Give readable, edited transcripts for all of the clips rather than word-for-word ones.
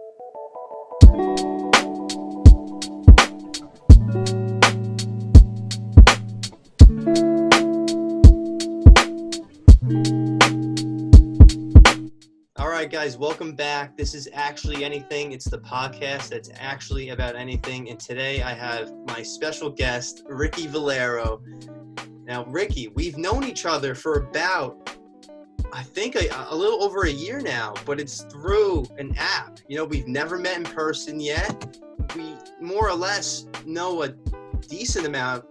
All right, guys, welcome back. This is Actually Anything. It's the podcast that's actually about anything. And today I have my special guest, Ricky Valero. Now, Ricky, we've known each other for about, I think, a little over a year now, but it's through an app. You know, we've never met in person yet. We more or less know a decent amount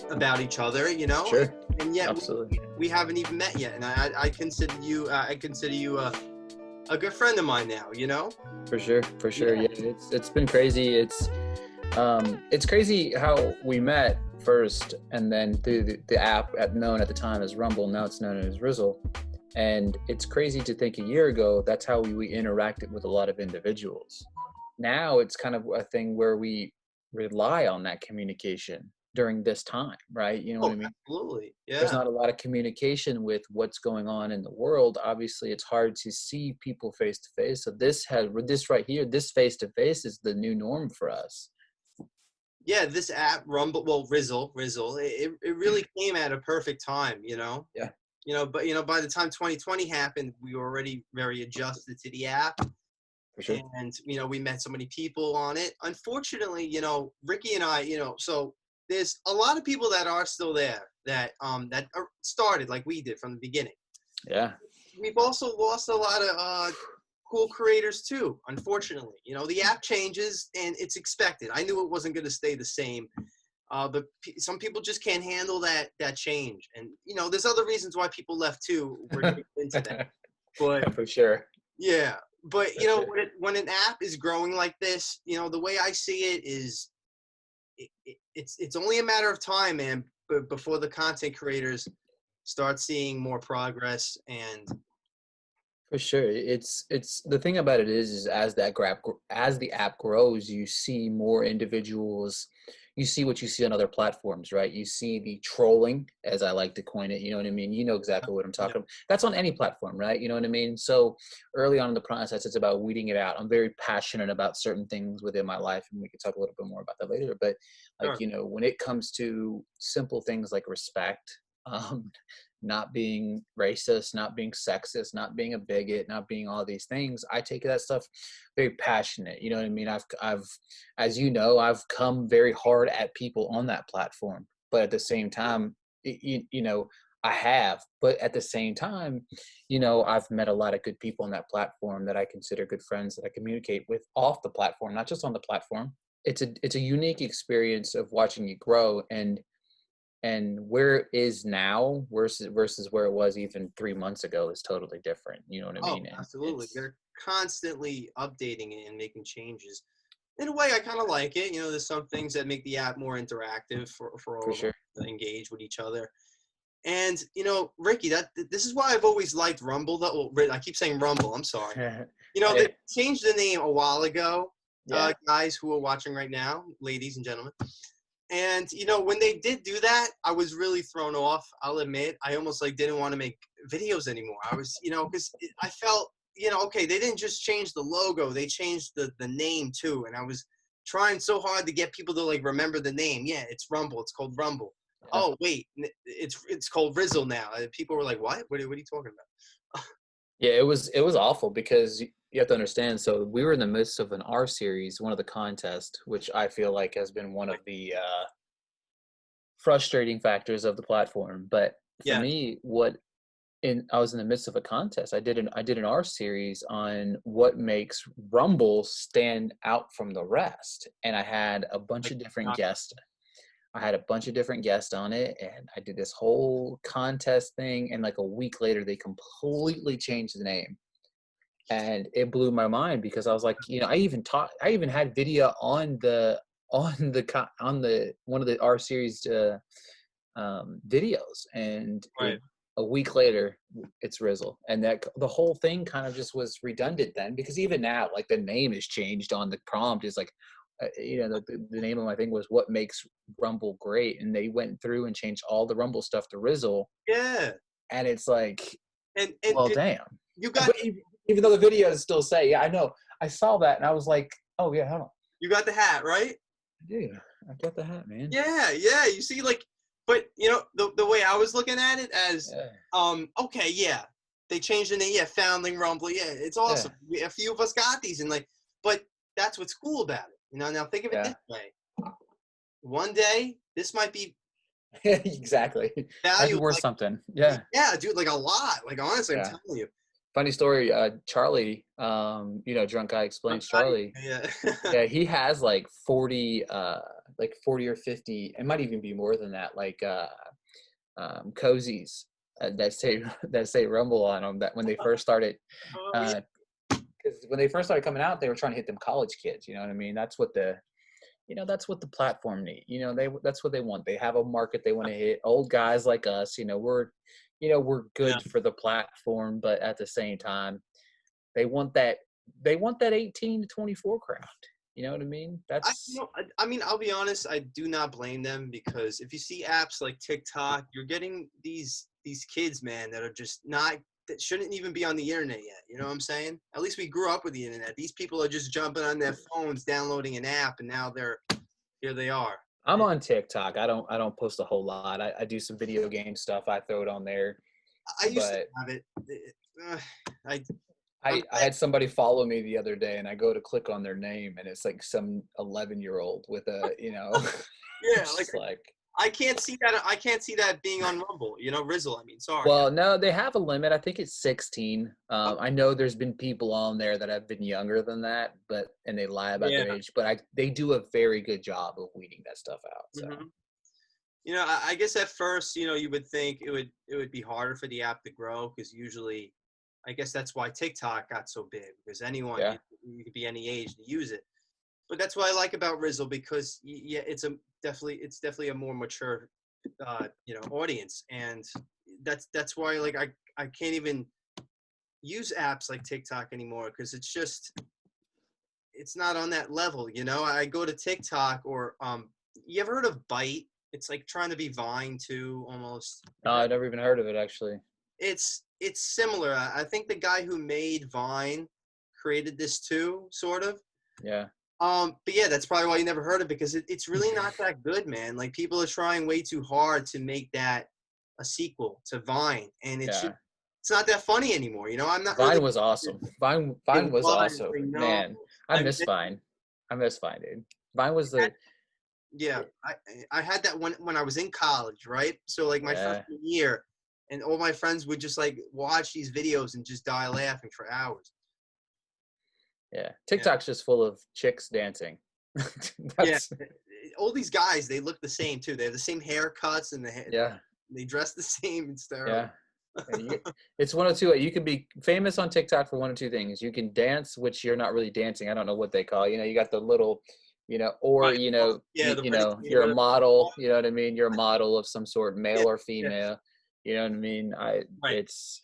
about each other, you know? Sure. And yet Absolutely. we haven't even met yet. And I consider you a good friend of mine now, you know? For sure. Yeah, it's been crazy. It's crazy how we met first, and then through the app known at the time as Rumbl, now it's known as Rizzle. And it's crazy to think a year ago that's how we interacted with a lot of individuals. Now it's kind of a thing where we rely on that communication during this time, right? You know what I mean? Absolutely. Yeah. There's not a lot of communication with what's going on in the world. Obviously, it's hard to see people face to face. So this right here, this face to face is the new norm for us. Yeah, this app, Rumbl, well, Rizzle, it really came at a perfect time, you know? Yeah. You know, but, you know, by the time 2020 happened, we were already very adjusted to the app. For sure. And, you know, we met so many people on it. Unfortunately, you know, Ricky and I, you know, so there's a lot of people that are still there that started like we did from the beginning. Yeah. We've also lost a lot of cool creators too, unfortunately. You know, the app changes and it's expected. I knew it wasn't going to stay the same, but some people just can't handle that change. And, you know, there's other reasons why people left too. We're going to get into that. But for sure. Yeah. But, you know, when an app is growing like this, you know, the way I see it is it's only a matter of time, man, before the content creators start seeing more progress. And For sure. It's the thing about it is as the app grows, you see more individuals. You see what you see on other platforms, right? You see the trolling, as I like to coin it. You know what I mean? You know exactly what I'm talking about. That's on any platform, right? You know what I mean? So early on in the process, it's about weeding it out. I'm very passionate about certain things within my life, and we can talk a little bit more about that later. But like, you know, when it comes to simple things like respect, not being racist, not being sexist, not being a bigot, not being all these things, I take that stuff very passionate. You know what I mean? I've, as you know, I've come very hard at people on that platform, but at the same time, you know, I have, but at the same time, you know, I've met a lot of good people on that platform that I consider good friends that I communicate with off the platform, not just on the platform. It's a unique experience of watching you grow, and where it is now versus where it was even 3 months ago is totally different. You know what I mean? Absolutely. They're constantly updating it and making changes. In a way, I kind of like it. You know, there's some things that make the app more interactive for all of us to engage with each other. And, you know, Ricky, this is why I've always liked Rumbl. I keep saying Rumbl. I'm sorry. You know, they changed the name a while ago, guys who are watching right now, ladies and gentlemen. And, you know, when they did do that, I was really thrown off. I'll admit, I almost like didn't want to make videos anymore. I was, you know, because I felt, you know, okay, they didn't just change the logo. They changed the name too. And I was trying so hard to get people to like remember the name. Yeah, it's Rumbl. It's called Rumbl. Yeah. Oh, wait, it's called Rizzle now. And people were like, what? What are you talking about? Yeah, it was awful because you have to understand. So we were in the midst of an R series, one of the contests, which I feel like has been one of the frustrating factors of the platform. But for me, I was in the midst of a contest. I did an R series on what makes Rumbl stand out from the rest, and I had a bunch of different guests. I had a bunch of different guests on it, and I did this whole contest thing, and like a week later, they completely changed the name. And it blew my mind because I was like, you know, I even had video on one of the R series videos, and a week later, it's Rizzle. And that the whole thing kind of just was redundant then, because even now, like the name is changed on the prompt is like, you know, the name of my thing was what makes Rumbl great, and they went through and changed all the Rumbl stuff to Rizzle. Yeah, and it's like, and well, damn. You got even though the videos still say, yeah, I know. I saw that and I was like, oh yeah, hold on. You got the hat, right? Dude, I got the hat, man. Yeah, yeah. You see, like, but you know, the way I was looking at it as, okay, yeah, they changed the name, yeah, Foundling Rumbl, yeah, it's awesome. A few of us got these, and like, but that's what's cool about it. You know, now think of it this way: one day, this might be exactly. Might be valuable, worth like, something. Yeah. yeah, dude, like a lot. Like honestly, I'm telling you. Funny story, Charlie, Drunk Guy Explains Charlie. Yeah. Yeah, he has like 40 or 50, it might even be more than that, like cozies that say Rumbl on them, that when they first started because when they first started coming out, they were trying to hit them college kids, you know what I mean? That's what the platform need. That's what they want. They have a market they want to hit. Old guys like us, we're good for the platform, but at the same time, they want that 18 to 24 crowd. You know what I mean? I mean, I'll be honest, I do not blame them, because if you see apps like TikTok, you're getting these kids, man, that are just not, that shouldn't even be on the internet yet. You know what I'm saying? At least we grew up with the internet. These people are just jumping on their phones, downloading an app, and now here they are. I'm on TikTok. I don't post a whole lot. I do some video game stuff. I throw it on there. I used to have it. I had somebody follow me the other day, and I go to click on their name, and it's like some 11-year-old with a, yeah, like I can't see that. I can't see that being on Rumbl. Rizzle. I mean, sorry. Well, no, they have a limit. I think it's 16. I know there's been people on there that have been younger than that, and they lie about their age. But they do a very good job of weeding that stuff out. So. Mm-hmm. I guess at first, you would think it would be harder for the app to grow, because usually, I guess that's why TikTok got so big, because anyone, you could be any age to use it. But that's what I like about Rizzle, because it's definitely a more mature, audience, and that's why, like, I can't even use apps like TikTok anymore, because it's not on that level. I go to TikTok, or you ever heard of Byte? It's like trying to be Vine too, almost. No, I've never even heard of it, actually. It's similar. I think the guy who made Vine created this too, sort of. Yeah. But yeah, that's probably why you never heard it, because it's really not that good, man. Like, people are trying way too hard to make that a sequel to Vine, and it's not that funny anymore. I'm not. Vine was awesome. Vine was awesome, man. I miss Vine. I miss Vine, dude. Vine was the. Yeah, I had that when I was in college, right? So like my freshman year, and all my friends would just like watch these videos and just die laughing for hours. Yeah, TikTok's just full of chicks dancing. All these guys, they look the same too. They have the same haircuts, and they dress the same. It's terrible. Yeah. It's one of two. You can be famous on TikTok for one of two things. You can dance, which you're not really dancing. I don't know what they call. You got the little, or you're a model. You know what I mean? You're a model of some sort, male or female. You know what I mean? It's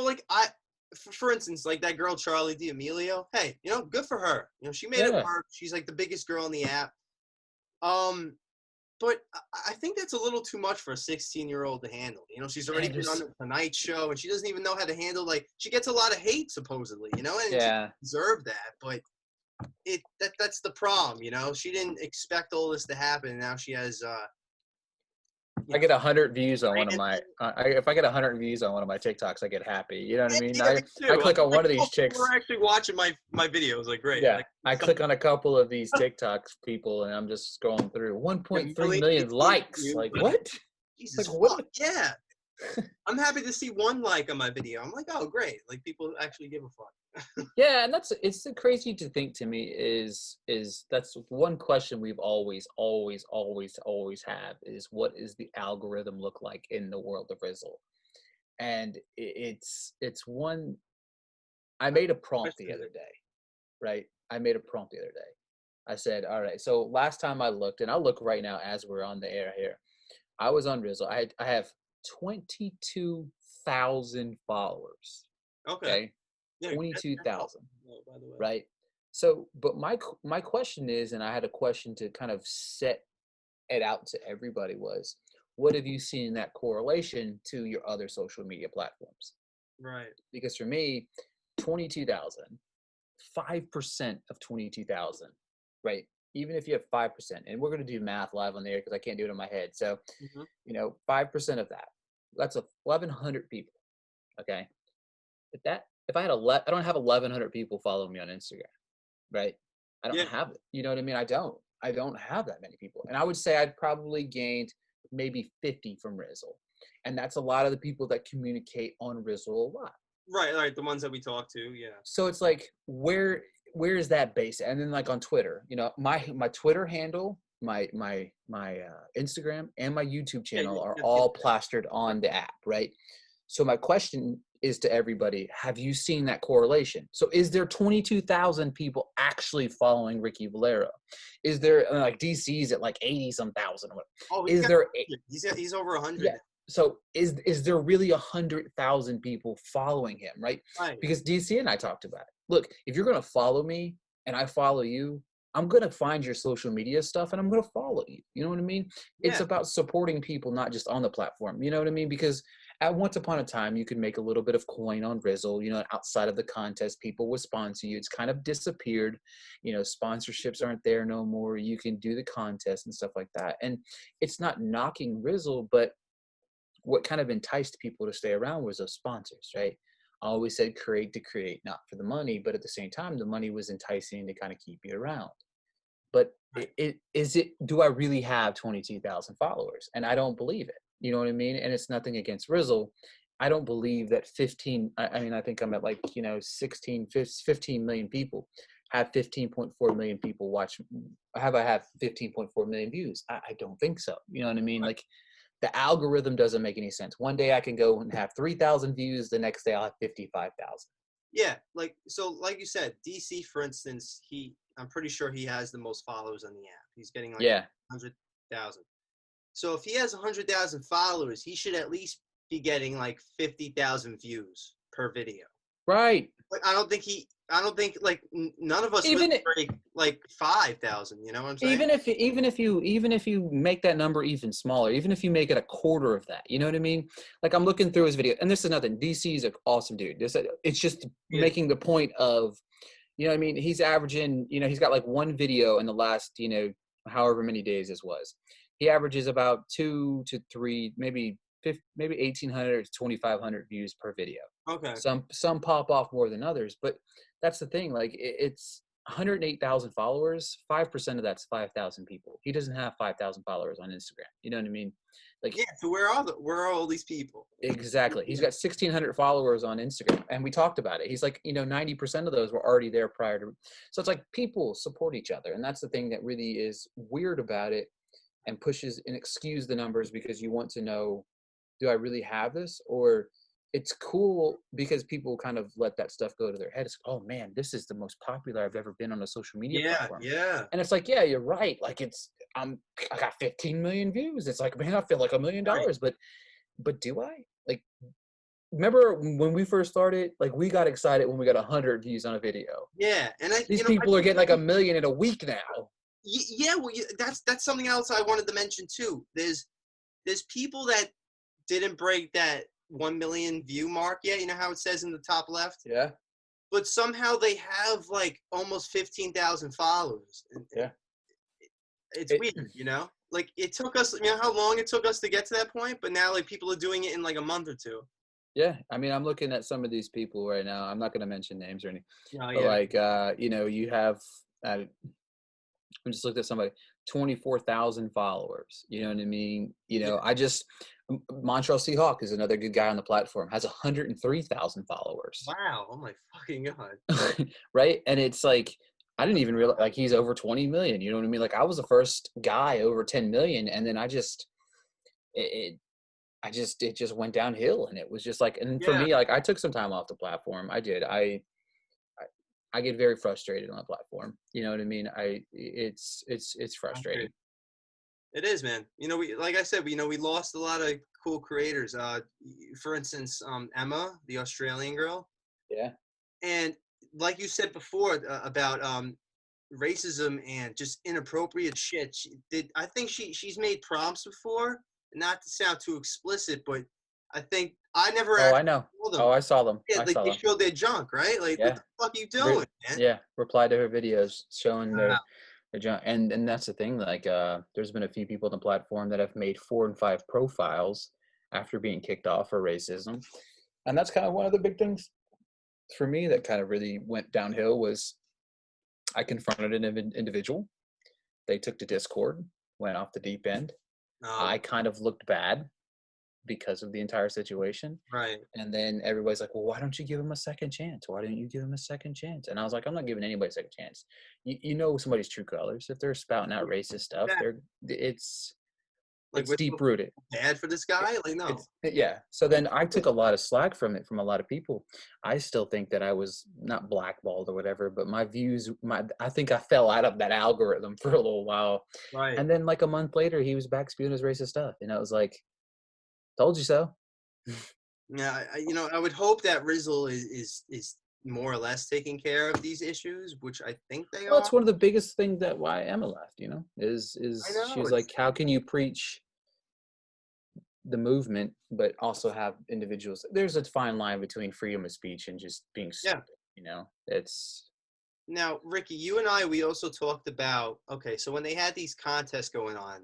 like for instance, like that girl Charlie D'Amelio. Hey, good for her. She made it work. She's like the biggest girl in the app. But I think that's a little too much for a 16-year-old to handle. She's already been on the Tonight Show, and she doesn't even know how to handle, like, she gets a lot of hate, supposedly, and she deserved that. But that's the problem, She didn't expect all this to happen, and now she has I get 100 views on one of my. If I get 100 views on one of my TikToks, I get happy. You know what I mean? I click on one of these chicks. We're actually watching my videos, like, great. Yeah, I click on a couple of these TikTok people, and I'm just scrolling through 1.3 million likes. Like, what? Jesus, like, what? Yeah. I'm happy to see one like on my video. I'm like, oh, great! Like, people actually give a fuck. Yeah, and it's crazy to think to me is that's one question we've always have is, what is the algorithm look like in the world of Rizzle? And it's one. I made a prompt the other day, right? I said, all right, so last time I looked, and I'll look right now as we're on the air here. I was on Rizzle. I have 22,000 followers. Okay? 22,000, right? So, but my question is, and I had a question to kind of set it out to everybody, was, what have you seen in that correlation to your other social media platforms? Right. Because for me, 22,000, 5% of 22,000, right? Even if you have 5%, and we're going to do math live on the air because I can't do it in my head. So, 5% of that, that's 1,100 people. Okay. If I had I don't have 1,100 people following me on Instagram, right? I don't Yeah. have it. You know what I mean? I don't have that many people. And I would say I'd probably gained maybe 50 from Rizzle. And that's a lot of the people that communicate on Rizzle a lot. Right. The ones that we talk to. Yeah. So it's like, where is that base? And then like on Twitter, my Twitter handle, my Instagram and my YouTube channel are all plastered on the app, right? So my question is to everybody, have you seen that correlation? So is there 22,000 people actually following Ricky Valero? Is there like DC's at like 80 some thousand? Oh, he's over 100. Yeah. So is there really 100,000 people following him, right? Right. Because DC and I talked about it. Look, if you're going to follow me and I follow you, I'm going to find your social media stuff and I'm going to follow you. You know what I mean? Yeah. It's about supporting people, not just on the platform. You know what I mean? Because at once upon a time, you could make a little bit of coin on Rizzle, outside of the contest, people would sponsor you. It's kind of disappeared. Sponsorships aren't there no more. You can do the contest and stuff like that. And it's not knocking Rizzle, but what kind of enticed people to stay around was those sponsors, right? I always said create to create, not for the money, but at the same time, the money was enticing to kind of keep you around. But do I really have 22,000 followers? And I don't believe it. You know what I mean? And it's nothing against Rizzle. I don't believe that I think I'm at 15 million people. Have 15.4 million people watch. I have 15.4 million views. I don't think so. You know what I mean? Like, the algorithm doesn't make any sense. One day I can go and have 3,000 views. The next day I'll have 55,000. Yeah. Like you said, DC, for instance, I'm pretty sure he has the most followers on the app. He's getting 100,000. So if he has 100,000 followers, he should at least be getting 50,000 views per video. Right. But I don't think none of us would break 5,000. You know what I'm saying? Even if you make that number even smaller, even if you make it a quarter of that, you know what I mean? Like, I'm looking through his video, and this is nothing. DC is an awesome dude. It's just making the point of, you know what I mean? He's averaging, he's got one video in the last, however many days this was. He averages about 2 to 3, maybe 1,800 to 2,500 views per video. Okay. Some pop off more than others, but that's the thing. Like, it's 108,000 followers. 5% of that's 5,000 people. He doesn't have 5,000 followers on Instagram. You know what I mean? Like, yeah. So where are all these people? Exactly. He's got 1,600 followers on Instagram, and we talked about it. He's 90% of those were already there prior to. So it's like people support each other, and that's the thing that really is weird about it, and pushes and skews the numbers because you want to know, do I really have this? Or it's cool because people kind of let that stuff go to their head. It's, oh man, this is the most popular I've ever been on a social media platform. Yeah. And it's like, yeah, you're right. Like, I got 15 million views. It's like, man, I feel like $1 million, right. But do I? Like, remember when we first started, we got excited when we got 100 views on a video. Yeah. And these people are getting $1 million in a week now. Yeah. Well, that's something else I wanted to mention too. There's people that didn't break that 1 million view mark yet. You know how it says in the top left? Yeah. But somehow they have almost 15,000 followers. Yeah. It's weird, it took us, how long it took us to get to that point, but now people are doing it in a month or two. Yeah. I mean, I'm looking at some of these people right now. I'm not going to mention names or anything. Oh, but you have, I just looked at somebody, 24,000 followers. You know what I mean? Montreal Seahawk is another good guy on the platform, has 103,000 followers. Wow. Oh my fucking God. Right. And it's I didn't even realize he's over 20 million. You know what I mean? I was the first guy over 10 million. And then it just went downhill, and it was just for me, I took some time off the platform. I did. I get very frustrated on the platform. You know what I mean? It's frustrating. It is, man. Like I said, we lost a lot of cool creators. For instance, Emma, the Australian girl. Yeah. And like you said before about racism and just inappropriate shit. I think she's made prompts before, not to sound too explicit, but I think I never Oh, I actually know. saw them. Oh, I saw them. Yeah, I like saw they them. showed their junk, right? Like, what Yeah. the fuck are you doing, man? Yeah. Reply to her videos showing Wow. their junk. And that's the thing. Like, there's been a few people on the platform that have made 4 and 5 profiles after being kicked off for racism. And that's kind of one of the big things for me that kind of really went downhill was I confronted an individual. They took to Discord, went off the deep end. Oh, I kind of looked bad because of the entire situation. right. And then everybody's like, well, why don't you give him a second chance? Why didn't you give him a second chance? And I was like, I'm not giving anybody a second chance. You know somebody's true colors. If they're spouting out racist stuff, Exactly. it's Like, it's we're deep so rooted. bad for this guy? Like, no. It's yeah. So then I took a lot of slack from it from a lot of people. I still think that I was not blackballed or whatever, but my views, I think I fell out of that algorithm for a little while. Right. And then like a month later, he was back spewing his racist stuff, and I was like, "Told you so." Yeah, I would hope that Rizzle is more or less taking care of these issues, which I think they Well, are. it's one of the biggest things that why Emma left. I Is she know was it's like, how can you preach the movement but also have individuals? There's a fine line between freedom of speech and just being yeah. stupid. It's Now, Ricky, you and we also talked about, okay, so when they had these contests going on,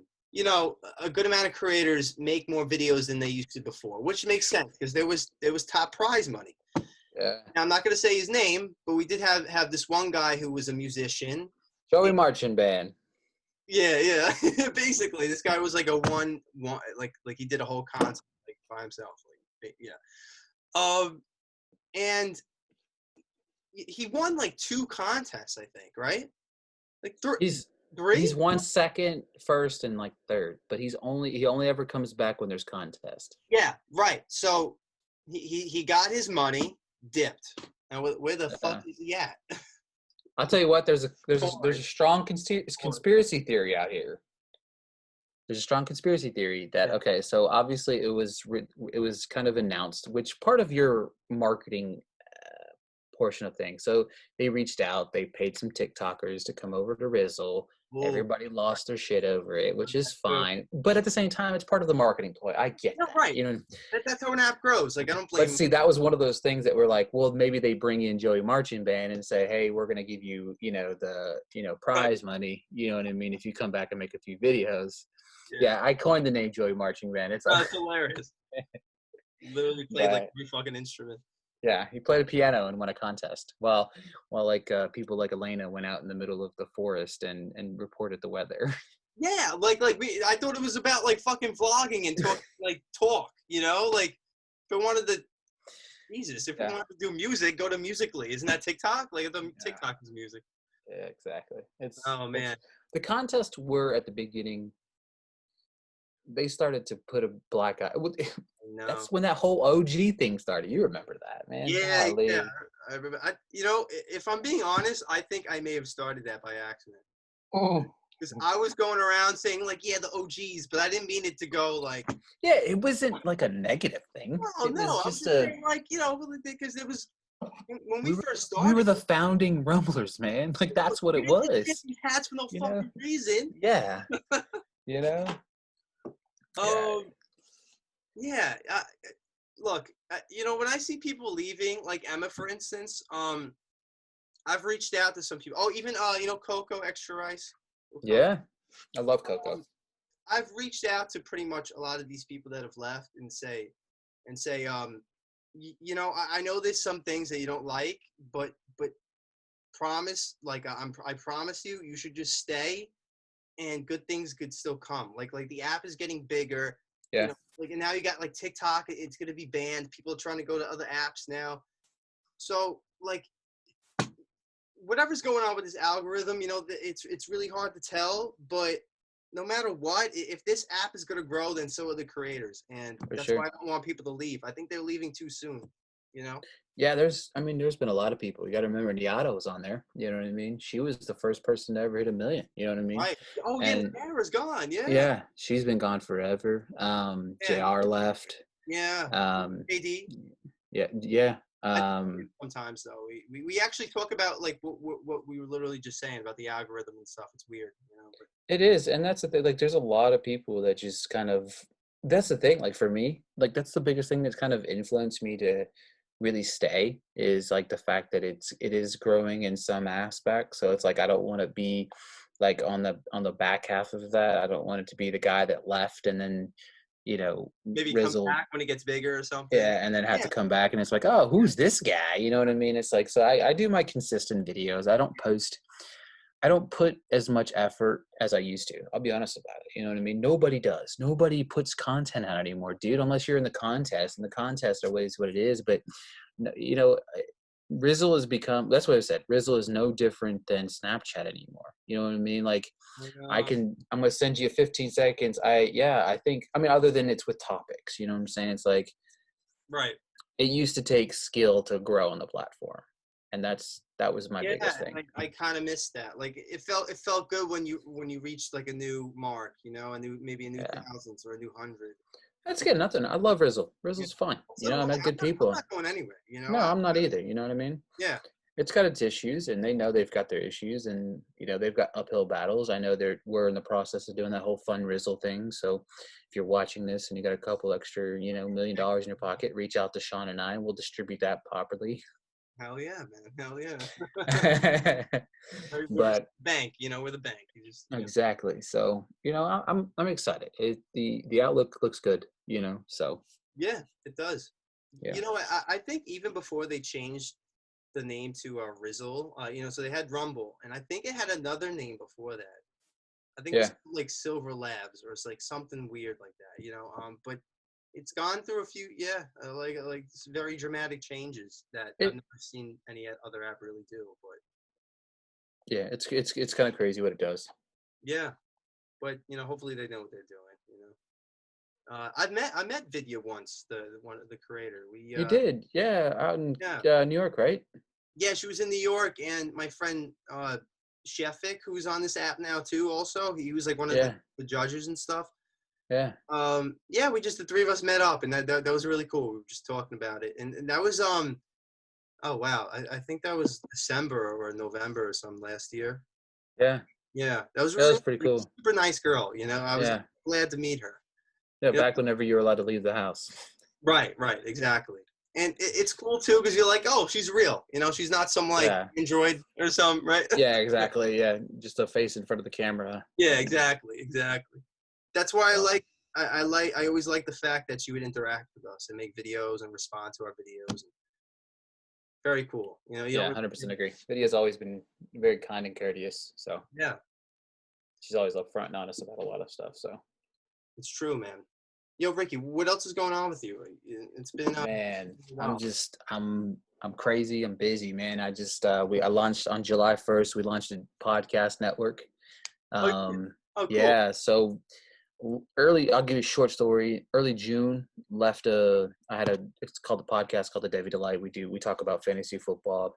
a good amount of creators make more videos than they used to before, which makes sense because there was top prize money. yeah. Now, I'm not going to say his name, but we did have this one guy who was a musician. Joey marching band. Yeah, yeah. Basically, this guy was like a one like he did a whole concert like by himself. Like, yeah. And he won like 2 contests, I think, right? Like He's three? he's won second, first, and like third, but he only ever comes back when there's contest. Yeah, right. So he got his money, dipped. Now where the fuck Uh, is he at? I'll tell you what. There's a Porn. strong Porn. conspiracy theory out here. There's a strong conspiracy theory that Yeah. okay, so obviously it was kind of announced which part of your marketing portion of things. So they reached out, they paid some TikTokers to come over to Rizzle. Ooh, Everybody lost their shit over it, which is true. fine. But at the same time, it's part of the marketing ploy. I get No, that, right. That's how an app grows. Like I don't But blame him. see, that was one of those things that were like, well, maybe they bring in Joey Marching Band and say, hey, we're going to give you, Right. prize money. You know what I mean? If you come back and make a few videos. Yeah. Yeah, I coined the name Joey Marching Band. It's like, That's hilarious. Literally played like yeah, every fucking instrument. yeah. He played a piano and won a contest. Well, like people like Elena went out in the middle of the forest and reported the weather. Yeah, I thought it was about like fucking vlogging and talk, like if we wanted to Jesus, if we Yeah, wanted to do music, go to Musically. Isn't that TikTok? Like the yeah, TikTok is music. yeah, exactly. Oh It's man. the contests were at the beginning. They started to put a black eye. No. That's when that whole OG thing started. You remember that, man? Yeah, yeah. Golly. I remember. If I'm being honest, I think I may have started that by accident. Oh. Because I was going around saying like, yeah, the OGs, but I didn't mean it to go like, Yeah, it wasn't like a negative thing. no, It was no. I'm just just saying like, because it was when we we were first we were started. the founding Rumblers, man. Like that's what We it didn't just get was. these hats for no You know? fucking reason. Yeah. You know? Yeah. Um, yeah. Look, when I see people leaving, like Emma, for instance, I've reached out to some people. Oh, even Coco Extra Rice. Coco. Yeah. I love Coco. I've reached out to pretty much a lot of these people that have left and say, I know there's some things that you don't like, but promise, like I promise you, you should just stay, and good things could still come. Like the app is getting bigger, Yeah. and now you got like TikTok, it's gonna be banned. People are trying to go to other apps now, so like whatever's going on with this algorithm, it's really hard to tell, but no matter what, if this app is going to grow, then so are the creators, and For that's why sure. I don't want people to leave. I think they're leaving too soon, you know? Yeah, there's been a lot of people. You gotta remember Niata was on there. You know what I mean? She was the first person to ever hit 1 million. You know what I mean? Right. Oh, yeah, And Sarah's gone. Yeah. yeah, she's been gone forever. Yeah. JR left. Yeah. Um, AD. yeah. I think sometimes, though, we actually talk about, like, what we were literally just saying about the algorithm and stuff. It's weird, But It is, and that's the thing. Like, there's a lot of people that just kind of That's the thing. Like for me, like that's the biggest thing that's kind of influenced me to really stay is like the fact that it is growing in some aspects. So it's like I don't want to be like on the back half of that. I don't want it to be the guy that left and then, you know, Maybe come Rizzle, back when it gets bigger or something. yeah, and then have Yeah. to come back and it's like, oh, who's this guy? You know what I mean? It's like so I do my consistent videos. I don't put as much effort as I used to. I'll be honest about it. You know what I mean? Nobody does. Nobody puts content out anymore, dude, unless you're in the contest. And the contest always what it is. But, you know, Rizzle has become, that's what I said. Rizzle is no different than Snapchat anymore. You know what I mean? Like, I'm going to send you 15 seconds. I think, I mean, other than it's with topics, you know what I'm saying? It's like, Right. it used to take skill to grow on the platform. And that was my biggest thing. I kind of missed that. Like it felt good when you reached like a new mark, maybe a new thousands or a new 100. That's good. Nothing. I love Rizzle. Rizzle's fun. You know, I met good people. I'm not going anywhere. No, I'm not either. You know what I mean? Yeah. It's got its issues, and they know they've got their issues, and you know they've got uphill battles. I know we're in the process of doing that whole fun Rizzle thing. So, if you're watching this and you got a couple extra, $1 million in your pocket, reach out to Sean and I, and we'll distribute that properly. Hell yeah, man. Hell yeah. But bank, we're the bank. Exactly. So, I'm excited. The outlook looks good, so. Yeah, it does. Yeah. I think even before they changed the name to Rizzle, so they had Rumbl, and I think it had another name before that. I think it was like Silver Labs or it's like something weird like that, but it's gone through a few, like very dramatic changes that I've never seen any other app really do. But yeah, it's kind of crazy what it does. Yeah, but hopefully they know what they're doing. I met Vidya once, the creator. You did, yeah, out in New York, right? Yeah, she was in New York, and my friend Shefik, who's on this app now too. Also, he was like one of the judges and stuff. Yeah. We just the three of us met up, and that was really cool. We were just talking about it, and that was oh wow, I think that was December or November or something last year. Yeah. Yeah, that was pretty cool. Super nice girl, I was glad to meet her. Yeah, back whenever you were allowed to leave the house. Right, exactly. And it's cool too because you're like, oh, she's real. She's not some Android or something, right? Yeah, exactly. Yeah, just a face in front of the camera. Yeah, exactly. That's why I always like the fact that she would interact with us and make videos and respond to our videos. Very cool. 100% agree. Vidya's always been very kind and courteous. So yeah, she's always upfront and honest about a lot of stuff. So it's true, man. Yo, Ricky, what else is going on with you? It's been man. I'm crazy. I'm busy, man. I launched on July 1st. We launched a podcast network. Cool. Yeah. So early, I'll give you a short story. Early June, it's called the podcast called The Devi Delight. We talk about fantasy football,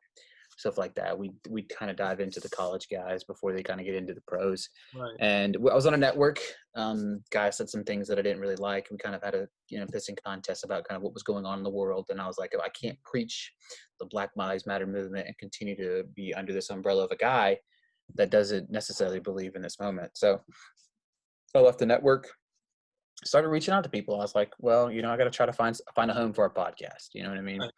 stuff like that. We kind of dive into the college guys before they kind of get into the pros. Right. And I was on a network. Guy said some things that I didn't really like. We kind of had a pissing contest about kind of what was going on in the world. And I was like, I can't preach the Black Lives Matter movement and continue to be under this umbrella of a guy that doesn't necessarily believe in this moment. So I left the network, started reaching out to people. I was like, well, I got to try to find a home for our podcast. You know what I mean? Right.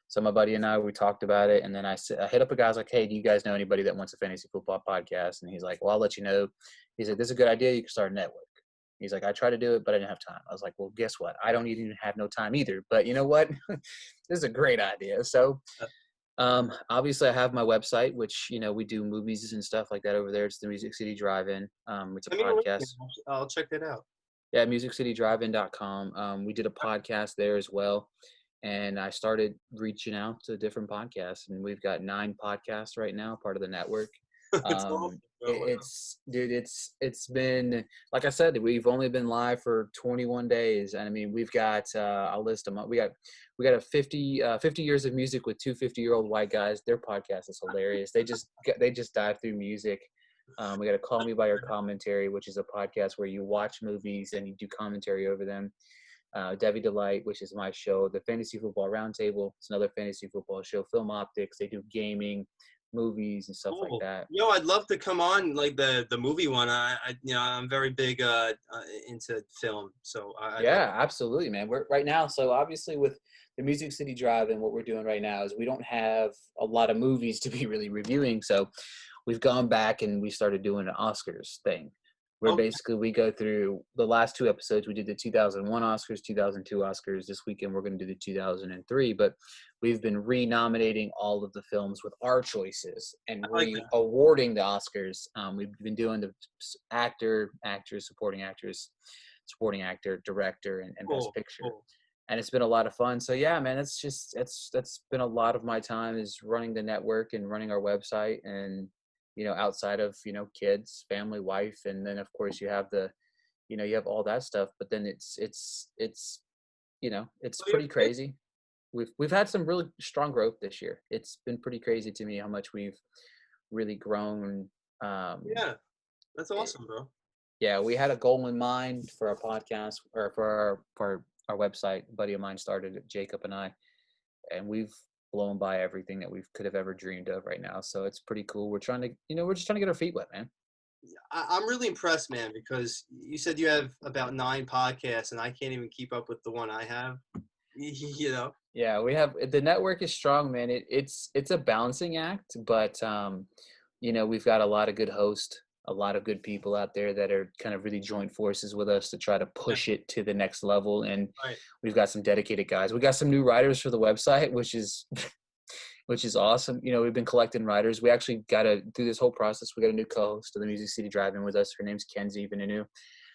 So my buddy and I, we talked about it. And then I hit up a guy. I was like, hey, do you guys know anybody that wants a fantasy football podcast? And he's like, well, I'll let you know. He's like, this is a good idea. You can start a network. He's like, I tried to do it, but I didn't have time. I was like, well, guess what? I don't even have no time either. But you know what? This is a great idea. So obviously I have my website, which, we do movies and stuff like that over there. It's the Music City Drive-In. It's a podcast. I'll check that out. Yeah, musiccitydrivein.com. We did a podcast there as well. And I started reaching out to different podcasts, and we've got 9 podcasts right now, part of the network. It's been, like I said, we've only been live for 21 days. And I mean, we've got, I'll list them up. We got a 50 years of music with 2 50-year-old white guys. Their podcast is hilarious. They just dive through music. We got a Call Me By Your Commentary, which is a podcast where you watch movies and you do commentary over them. Devi Delight, which is my show. The Fantasy Football Roundtable, it's another fantasy football show. Film Optics, they do gaming. movies and stuff like Cool. that. I'd love to come on like the movie one. I'm very big into film, so I'd love. Yeah, absolutely, man. We're right now. So obviously, with the Music City Drive and what we're doing right now is we don't have a lot of movies to be really reviewing. So we've gone back and we started doing an Oscars thing, where Okay. basically we go through the last two episodes. We did the 2001 Oscars, 2002 Oscars. This weekend we're going to do the 2003. But we've been renominating all of the films with our choices and I like that. re-awarding the Oscars. We've been doing the actor, actors, supporting actor, director, and best Cool. picture. Cool. And it's been a lot of fun. So yeah, man, that's been a lot of my time is running the network and running our website, and outside of kids, family, wife, and then of course you have you have all that stuff. But then it's it's pretty crazy. We've had some really strong growth this year. It's been pretty crazy to me how much we've really grown. Yeah, that's awesome, bro. Yeah, we had a goal in mind for our podcast or for our website. A buddy of mine started it, Jacob and I, and we've blown by everything that we could have ever dreamed of right now. So it's pretty cool. We're trying to, we're just trying to get our feet wet, man. I'm really impressed, man, because you said you have about 9 podcasts, and I can't even keep up with the one I have. Yeah, we have the network is strong, man. It's a balancing act, but we've got a lot of good hosts, a lot of good people out there that are kind of really joint forces with us to try to push it to the next level. And Right. we've got some dedicated guys. We got some new writers for the website, which is awesome. We've been collecting writers. We actually got to do this whole process. We got a new co-host of the Music City Drive-In with us. Her name's Kenzie Vaninu,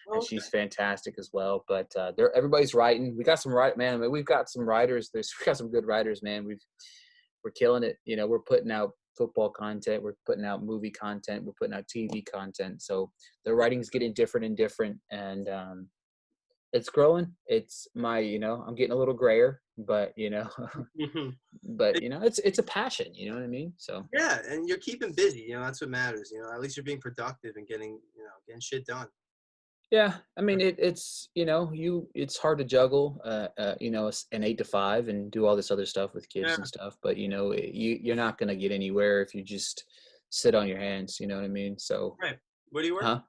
and she's fantastic as well. But everybody's writing. We got some man. I mean, we've got some writers. We got some good writers, man. We're killing it. We're putting out football content, we're putting out movie content, we're putting out TV content. So the writing's getting different, and it's growing. It's I'm getting a little grayer, but but it's a passion, you know what I mean? So yeah, and you're keeping busy, that's what matters. At least you're being productive and getting shit done. Yeah, I mean it's it's hard to juggle an 8 to 5 and do all this other stuff with kids and stuff, but you're not going to get anywhere if you just sit on your hands, you know what I mean? So right. Where do you work?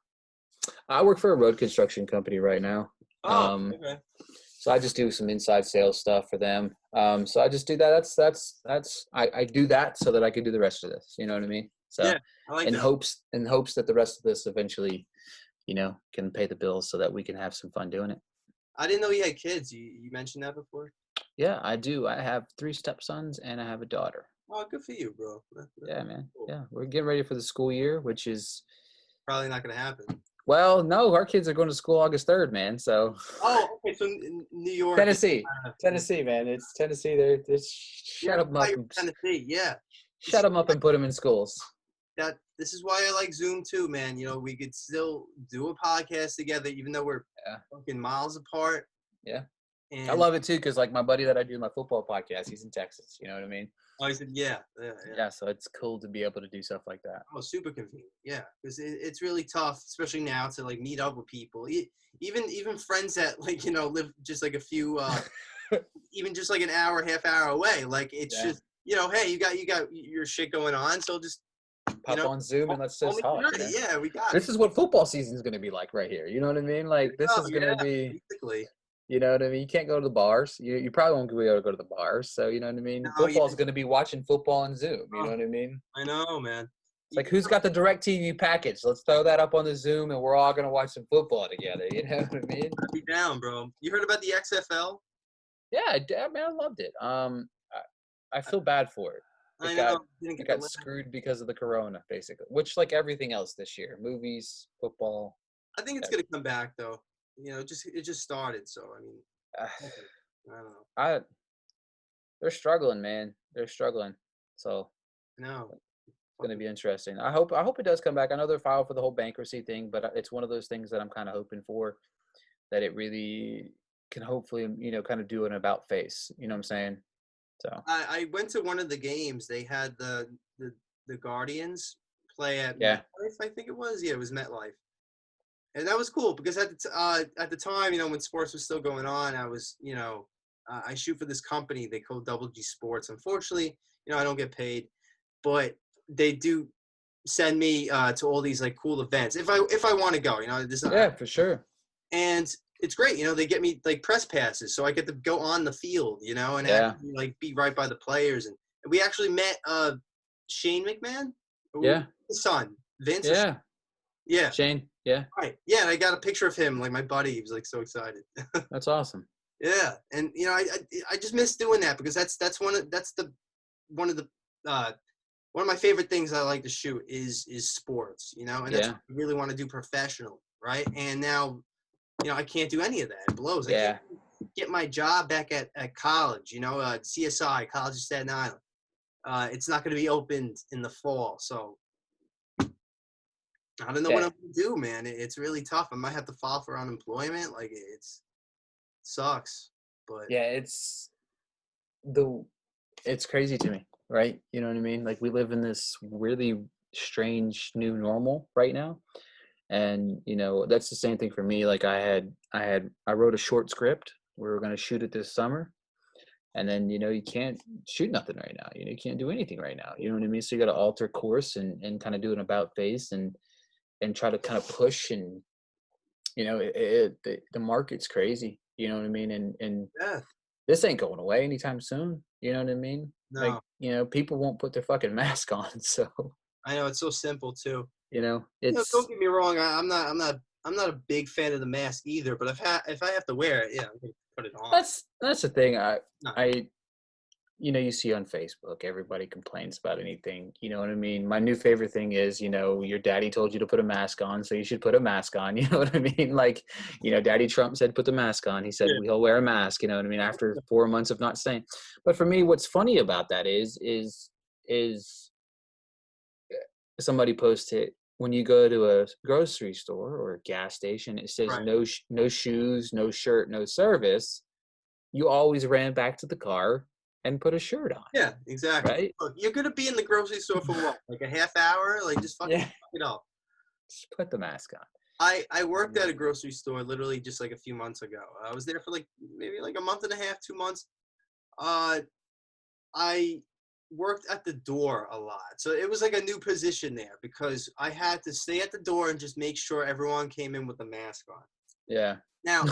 I work for a road construction company right now. Okay. So I just do some inside sales stuff for them. So I just do that. I do that so that I can do the rest of this, you know what I mean? So yeah, I like in that. hopes that the rest of this eventually can pay the bills so that we can have some fun doing it. I didn't know you had kids. You mentioned that before? Yeah, I do. I have 3 stepsons and I have a daughter. Oh, good for you, bro. Yeah, man. Cool. Yeah, we're getting ready for the school year, which is probably not going to happen. Well, no, our kids are going to school August 3rd, man. So. Oh, okay. So in New York. Tennessee, man. It's Tennessee. They're shut them up. Tennessee, yeah. Shut them up and put them in schools. This is why I like Zoom too, man. We could still do a podcast together, even though we're fucking miles apart. Yeah. And I love it too, because like my buddy that I do my football podcast, he's in Texas. You know what I mean? Oh, he said, yeah. So it's cool to be able to do stuff like that. Oh, super convenient. Yeah, because it's really tough, especially now, to like meet up with people. Even friends that like live just like a few, even just like an hour, half hour away. Like it's just hey, you got your shit going on, so just. Pop on Zoom and let's just talk. Yeah, we got this is what football season is going to be like right here. You know what I mean? Like this is going to be. Basically. You know what I mean? You can't go to the bars. You probably won't be able to go to the bars. So you know what I mean? Football's going to be watching football on Zoom. You know what I mean? I know, man. It's like who's got the DirecTV package? Let's throw that up on the Zoom and we're all going to watch some football together. You know what I mean? I'd be down, bro. You heard about the XFL? Yeah, man, I loved it. I feel bad for it. It got screwed because of the corona, basically, which like everything else this year, movies, football. I think it's going to come back though. It just started. So, I mean, I don't know. They're struggling, man. They're struggling. So no, it's going to be interesting. I hope it does come back. I know they're filed for the whole bankruptcy thing, but it's one of those things that I'm kind of hoping for, that it really can hopefully, kind of do an about face. You know what I'm saying? So I went to one of the games. They had the Guardians play at MetLife, I think it was. Yeah, it was MetLife. And that was cool because at the time, when sports was still going on, I was, I shoot for this company. They call Double G Sports. Unfortunately, I don't get paid. But they do send me to all these like cool events if I want to go. You know, this. Yeah, for sure. And it's great. You know, they get me like press passes, so I get to go on the field. You know, and actually like be right by the players. And we actually met Shane McMahon. Yeah. His son, Vince. Yeah. Yeah. Shane. Yeah. Right. Yeah, and I got a picture of him, like my buddy. He was like so excited. That's awesome. Yeah, and you know, I just miss doing that because that's one of my favorite things I like to shoot is sports. You know, and that's what I really want to do professionally, right? And now, you know, I can't do any of that. It blows. I can't get my job back at college. You know, CSI, College of Staten Island. It's not going to be opened in the fall, so I don't know what I'm going to do, man. It's really tough. I might have to file for unemployment. Like it sucks, but yeah, it's crazy to me, right? You know what I mean? Like we live in this really strange new normal right now. And, you know, that's the same thing for me. Like I wrote a short script. We were going to shoot it this summer. And then, you know, you can't shoot nothing right now. You know, you can't do anything right now. You know what I mean? So you got to alter course and kind of do an about face and try to kind of push. And, you know, the market's crazy. You know what I mean? And this ain't going away anytime soon. You know what I mean? No. Like, you know, people won't put their fucking mask on. So I know it's so simple too. You know, don't get me wrong. I'm not a big fan of the mask either. But if I have to wear it, yeah, I'm gonna put it on. That's the thing. You know, you see on Facebook, everybody complains about anything. You know what I mean? My new favorite thing is, you know, your daddy told you to put a mask on, so you should put a mask on. You know what I mean? Like, you know, Daddy Trump said, put the mask on. He said, he'll wear a mask. You know what I mean? After 4 months of not saying. But for me, what's funny about that is somebody posted, when you go to a grocery store or a gas station, it says no shoes, no shirt, no service. You always ran back to the car and put a shirt on. Yeah, exactly. Right? Look, you're gonna be in the grocery store for what? Like a half hour? Like just fucking fuck it up. Just put the mask on. I worked at a grocery store literally just like a few months ago. I was there for like maybe like a month and a half, 2 months. I worked at the door a lot. So it was like a new position there because I had to stay at the door and just make sure everyone came in with a mask on. Yeah. Now,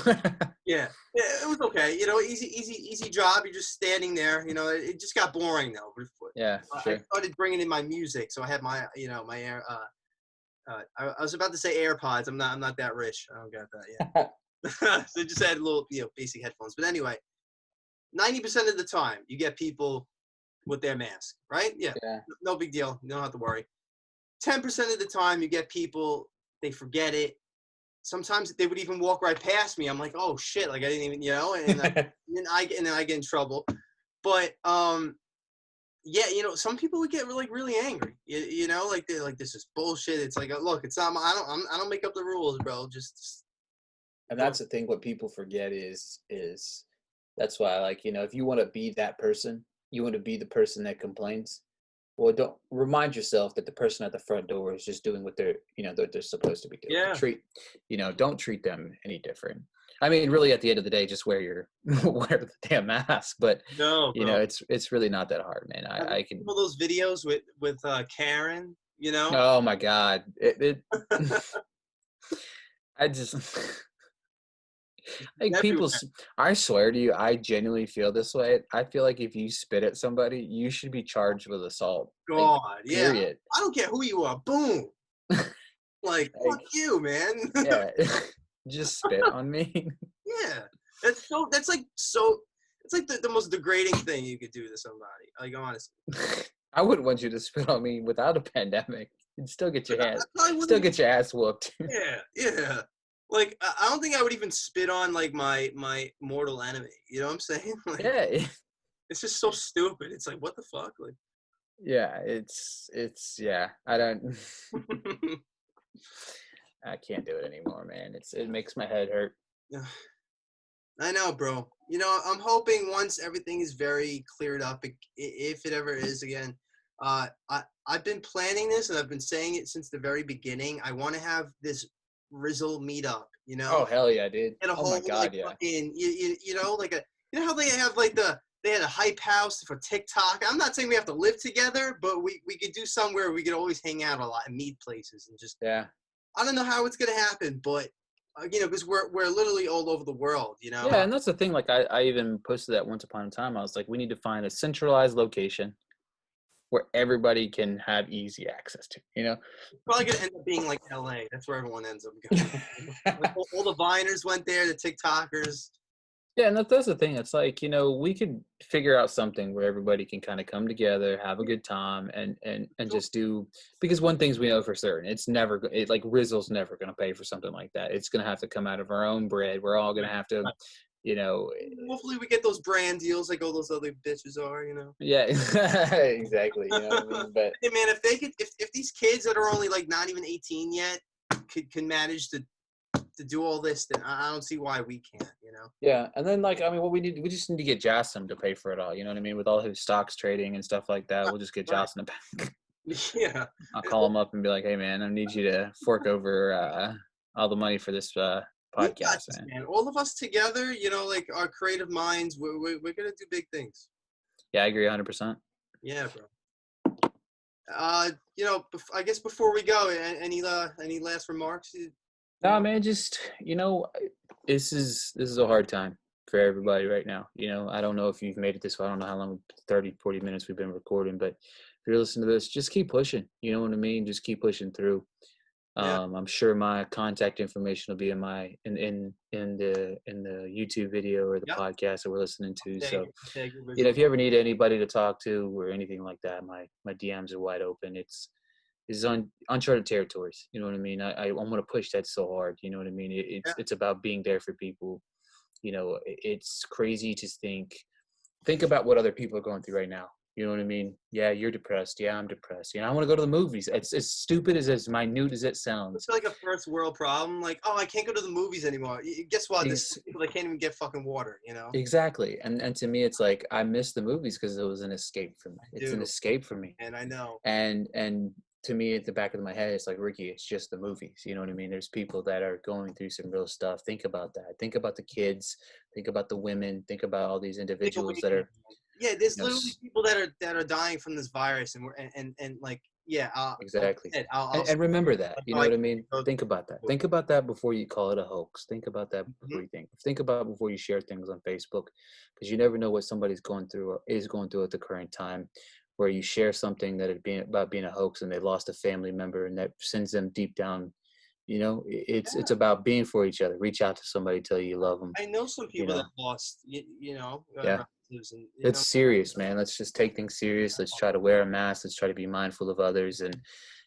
yeah, it was okay. You know, easy job. You're just standing there. You know, it just got boring though. Yeah, sure. I started bringing in my music, so I had my, you know, my air. I was about to say AirPods. I'm not that rich. I don't got that yet. So just had little, you know, basic headphones. But anyway, 90% of the time you get people with their mask, right? Yeah. No big deal. You don't have to worry. 10% of the time you get people, they forget it. Sometimes they would even walk right past me. I'm like, oh shit, like I didn't even, you know, and then I get in trouble. But yeah, you know, some people would get really angry. You know, like they're like, this is bullshit. It's like, look, it's not. I don't make up the rules, bro. Just. And that's the thing. What people forget is that's why, like, you know, if you want to be that person, you want to be the person that complains. Well, don't remind yourself that the person at the front door is just doing what they're supposed to be doing. Yeah. Don't treat them any different. I mean, really, at the end of the day, just wear the damn mask. But no, you know, it's really not that hard, man. I can. All those videos with Karen, you know. Oh my God! I just. Like people, I swear to you, I genuinely feel this way. I feel like if you spit at somebody, you should be charged with assault. God, like, yeah. Period. I don't care who you are. Boom. Like, fuck you, man. Yeah. Just spit on me. Yeah. It's like the most degrading thing you could do to somebody. Like, honestly. I wouldn't want you to spit on me without a pandemic. You'd still get your ass whooped. Yeah. Like, I don't think I would even spit on, like, my mortal enemy. You know what I'm saying? Like, yeah. It's just so stupid. It's like, what the fuck? Like, yeah, it's yeah. I don't. I can't do it anymore, man. It makes my head hurt. I know, bro. You know, I'm hoping once everything is very cleared up, if it ever is again. I've been planning this, and I've been saying it since the very beginning. I want to have this Rizzle meetup, you know? Oh hell yeah, dude! And a whole, my God, like, yeah. Fucking, you know, like you know how they have like the They had a hype house for TikTok. I'm not saying we have to live together, but we could do somewhere we could always hang out a lot and meet places and just. Yeah. I don't know how it's gonna happen, but you know, because we're literally all over the world, you know. Yeah, and that's the thing. Like I even posted that once upon a time. I was like, we need to find a centralized location where everybody can have easy access to. You know, It's probably gonna end up being like LA. That's where everyone ends up going. Like, all the Viners went there, the TikTokers. Yeah, and that's the thing. It's like, we could figure out something where everybody can kind of come together, have a good time, and just do, because one thing's we know for certain, it's never like Rizzle's never going to pay for something like that. It's going to have to come out of our own bread. We're all going to have to, Hopefully we get those brand deals like all those other bitches are, you know. Yeah, exactly. You know what I mean? But hey man, if they could, if these kids that are only like not even 18 yet can manage to do all this, then I don't see why we can't, you know. Yeah, and then like what we just need to get Jassim to pay for it all. You know what I mean? With all his stocks trading and stuff like that, we'll just get Jassim to pay. Yeah. I'll call him up and be like, "Hey man, I need you to fork over all the money for this podcast, man. All of us together, you know, like our creative minds, we're gonna do big things. Yeah, I agree 100%. Yeah, bro. You know, I guess before we go, any last remarks? No, man, just this is a hard time for everybody right now. I don't know if you've made it this far. I don't know how long, 30, 40 minutes we've been recording, but if you're listening to this, just keep pushing. You know what I mean? Just keep pushing through. Yeah. I'm sure my contact information will be in the YouTube video or the podcast that we're listening to. So, if you ever need anybody to talk to or anything like that, my DMs are wide open. It's on uncharted territories. You know what I mean? I want to push that so hard. You know what I mean? It's about being there for people. It's crazy to think about what other people are going through right now. You know what I mean? Yeah, you're depressed. Yeah, I'm depressed. I want to go to the movies. It's as stupid as minute as it sounds. It's like a first world problem. Like, oh, I can't go to the movies anymore. Guess what? There's people that can't even get fucking water, you know? Exactly. And to me, it's like, I miss the movies because it was an escape for me. It's an escape for me. And I know. And to me, at the back of my head, it's like, Ricky, it's just the movies. You know what I mean? There's people that are going through some real stuff. Think about that. Think about the kids. Think about the women. Think about all these individuals that are. Yeah, there's literally people that are dying from this virus, and like, yeah. Exactly. And remember that. You know what I mean? Think about that. Think about that before you call it a hoax. Think about that before you think about it before you share things on Facebook, because you never know what somebody's going through or is going through at the current time, where you share something that about being a hoax and they lost a family member, and that sends them deep down. It's about being for each other. Reach out to somebody, tell you love them. I know some people that lost, yeah. It's serious, man. Let's just take things serious. Let's try to wear a mask. Let's try to be mindful of others. And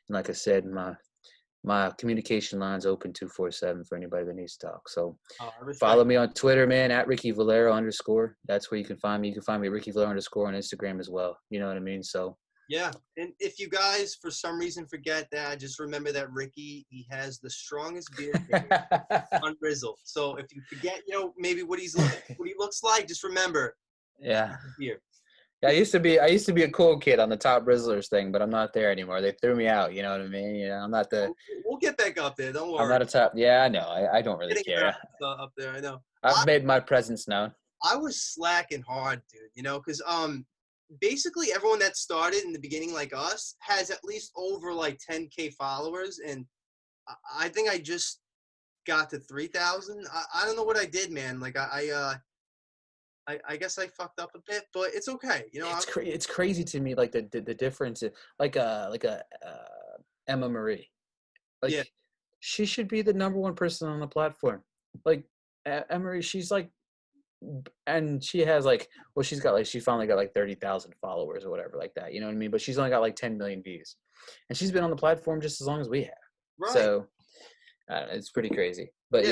like I said, my communication line's open 247 for anybody that needs to talk. So follow me on Twitter, man, at Ricky Valero _. That's where you can find me. You can find me at Ricky Valero _ on Instagram as well. You know what I mean? So yeah. And if you guys for some reason forget that, just remember that Ricky, he has the strongest beard on Rizzle. So if you forget, maybe what he looks like, just remember. Yeah. Yeah, I used to be a cool kid on the top Rizzlers thing, but I'm not there anymore. They threw me out. You know what I mean? I'm not the. We'll get back up there. Don't worry. I'm not a top. Yeah, I know. I don't really care. Up there, I know. I've made my presence known. I was slacking hard, dude. Because basically everyone that started in the beginning like us has at least over like 10K followers, and I think I just got to 3,000. I don't know what I did, man. Like I guess I fucked up a bit, but it's okay. It's crazy to me, like the difference, like Emma Marie, like she should be the #1 person on the platform. Like Emma Marie, she's like, and she has like, well, she finally got like 30,000 followers or whatever like that. You know what I mean? But she's only got like 10 million views, and she's been on the platform just as long as we have. Right. So it's pretty crazy. But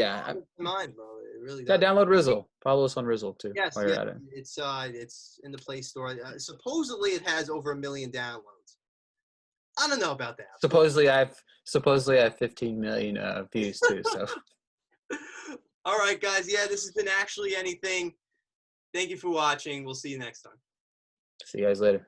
mine, bro. It really does. Download Rizzle. Follow us on Rizzle too. Yes, it's in the Play Store. Supposedly it has over 1 million downloads. I don't know about that. Supposedly I have 15 million views too. So. All right, guys. Yeah, this has been Actually Anything. Thank you for watching. We'll see you next time. See you guys later.